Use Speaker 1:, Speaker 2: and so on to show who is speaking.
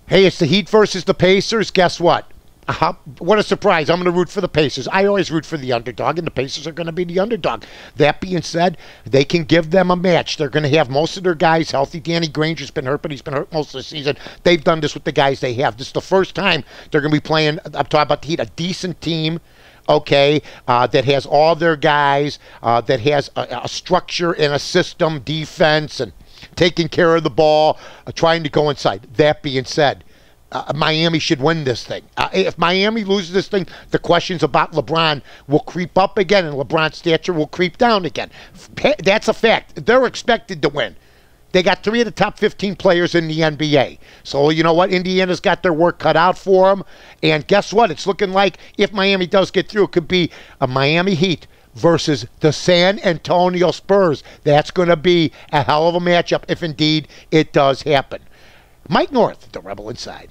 Speaker 1: Hey, it's the Heat versus the Pacers. Guess what? What a surprise. I'm going to root for the Pacers. I always root for the underdog, and the Pacers are going to be the underdog. That being said, they can give them a match. They're going to have most of their guys healthy. Danny Granger's been hurt, but he's been hurt most of the season. They've done this with the guys they have. This is the first time they're going to be playing, I'm talking about the Heat, a decent team, okay, that has all their guys, that has a structure and a system, defense, and taking care of the ball, trying to go inside. That being said, Miami should win this thing. If Miami loses this thing, the questions about LeBron will creep up again, and LeBron's stature will creep down again. That's a fact. They're expected to win. They got 3 of the top 15 players in the NBA. So, you know what? Indiana's got their work cut out for them. And guess what? It's looking like if Miami does get through, it could be a Miami Heat versus the San Antonio Spurs. That's going to be a hell of a matchup if indeed it does happen. Mike North, the Rebel Inside.